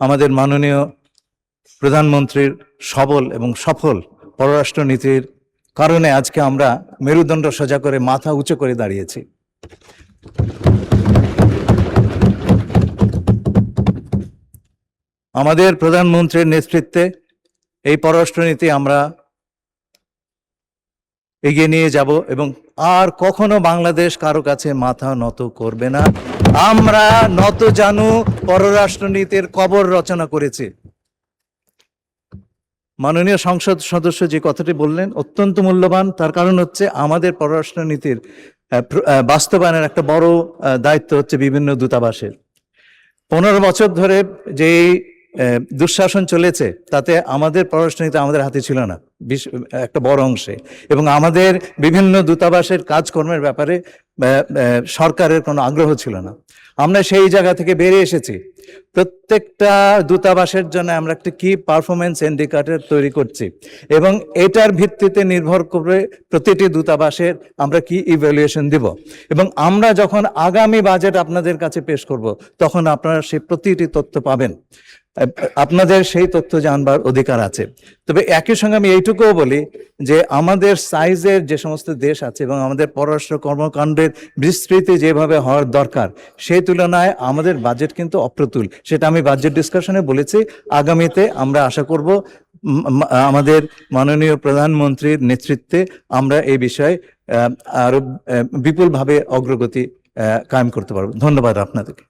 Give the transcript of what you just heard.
আমাদের মাননীয় প্রধানমন্ত্রীর সবল এবং সফল পররাষ্ট্রনীতির কারণে আজকে আমরা মেরুদণ্ড সোজা করে মাথা উঁচু করে দাঁড়িয়েছি। আমাদের প্রধানমন্ত্রীর নেতৃত্বে এই পররাষ্ট্রনীতি আমরা এগিয়ে নিয়ে যাব এবং আর কখনো বাংলাদেশ কারো কাছে মাথা নত করবে না। আমরা নত জানু পররাষ্ট্রনীতির কবর রচনা করেছি। মাননীয় সংসদ সদস্য যে কথাটি বললেন অত্যন্ত মূল্যবান, তার কারণ হচ্ছে আমাদের পররাষ্ট্রনীতির বাস্তবায়নের একটা বড় দায়িত্ব হচ্ছে বিভিন্ন দূতাবাসের। 15 বছর ধরে যে দুঃশাসন চলেছে তাতে আমাদের পররাষ্ট্রনীতি আমাদের হাতে ছিল না একটা বড় অংশে, এবং আমাদের বিভিন্ন দূতাবাসের কাজকর্মের ব্যাপারে সরকারের কোনো আগ্রহ ছিল না। আমরা সেই জায়গা থেকে বেরিয়ে এসেছি। প্রত্যেকটা দূতাবাসের জন্য আমরা একটা কি পারফরমেন্স ইন্ডিকেটর তৈরি করছি এবং এটার ভিত্তিতে নির্ভর করে প্রতিটি দূতাবাসের আমরা কি ইভ্যালুয়েশন দেব, এবং আমরা যখন আগামী বাজেট আপনাদের কাছে পেশ করব তখন আপনারা সেই প্রতিটি তথ্য পাবেন। আপনাদের সেই তথ্য জানবার অধিকার আছে। তবে একই সঙ্গে আমি এইটুকুও বলি যে আমাদের সাইজের যে সমস্ত দেশ আছে এবং আমাদের পররাষ্ট্র কর্মকাণ্ডের বিস্তৃতি যেভাবে হওয়ার দরকার সেই তুলনায় আমাদের বাজেট কিন্তু অপ্রতুল। সেটা আমি বাজেট ডিসকাশনে বলেছি। আগামীতে আমরা আশা করব আমাদের মাননীয় প্রধানমন্ত্রীর নেতৃত্বে আমরা এই বিষয়ে আরো বিপুলভাবে অগ্রগতি কায়েম করতে পারবো। ধন্যবাদ আপনাদেরকে।